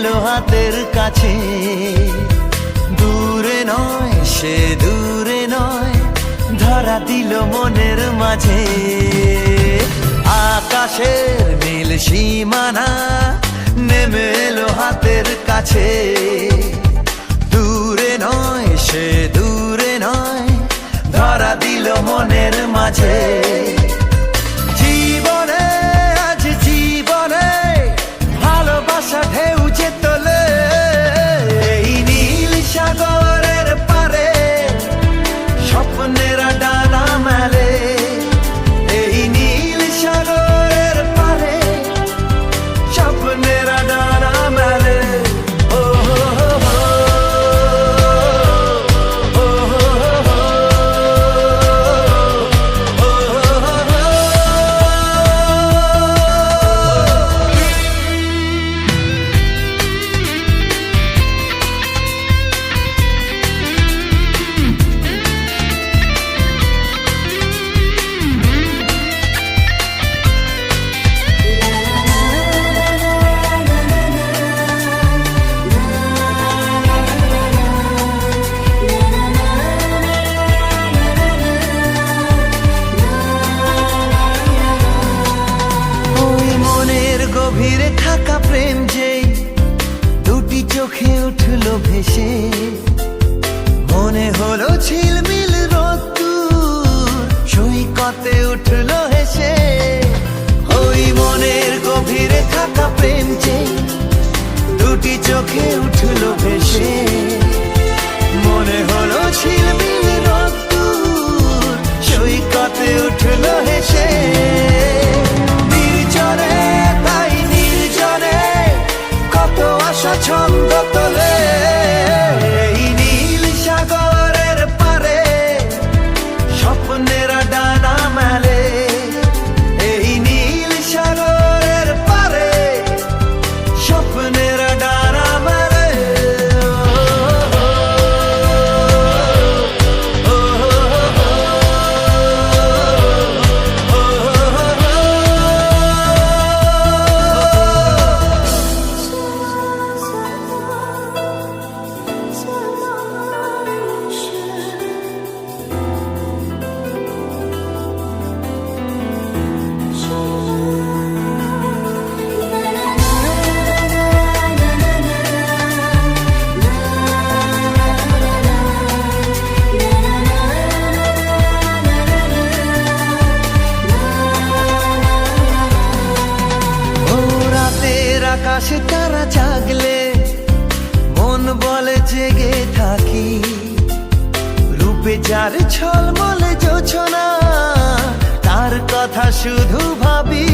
এলো হাতের কাছে। দূরে নয় সে দূরে নয়, ধরা দিল মনের মাঝে। আকাশের নীল সীমানা নেমে এলো হাতের কাছে। দূরে নয় সে দূরে নয়, ধরা দিল মনের মাঝে। জীবনে আজ জীবনে ভালোবাসা ঢেউ যে তোলে, এই নীল সাগরের পারে স্বপ্নেরা ডানা মেলে। এই নীল সাগরের পারে স্বপ্নেরা ডানা মেলে। ও হো হো হো, ও হো হো হো, ও হো হো হো। গভীরে থাকা প্রেম যেই দুটি চোখে উঠলো ভেসে, মনে হলো ঝিলমিল রোদ্দুর সৈকতে উঠলো হেসে। ওই মনের গভীরে থাকা প্রেম যেই দুটি চোখে উঠলো ভেসে, মনে হলো ঝিলমিল রোদ্দুর সৈকতে উঠলো হেসে। নির্জনে ছন্দ তোলে এই নীল সাগরের পারে স্বপ্নেরা ডানা মেলে। এই নীল সাগরের পারে স্বপ্নেরা ডানা মেলে। আকাশে তারা জাগলে মন বলে জেগে থাকি, রূপে যার ঝলমলে জোছনা তার কথা শুধু ভাবি।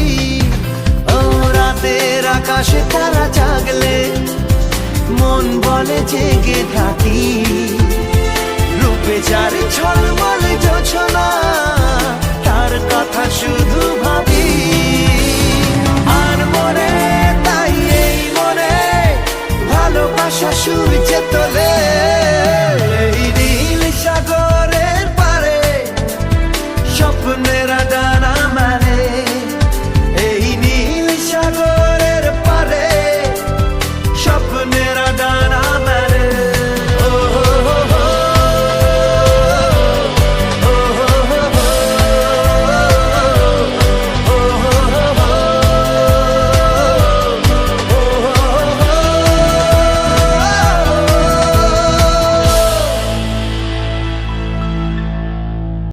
ও রাতের আকাশে তারা জাগলে মন বলে জেগে থাকি, রূপে যার ঝলমলে জোছনা তার কথা শুধু ভাবি।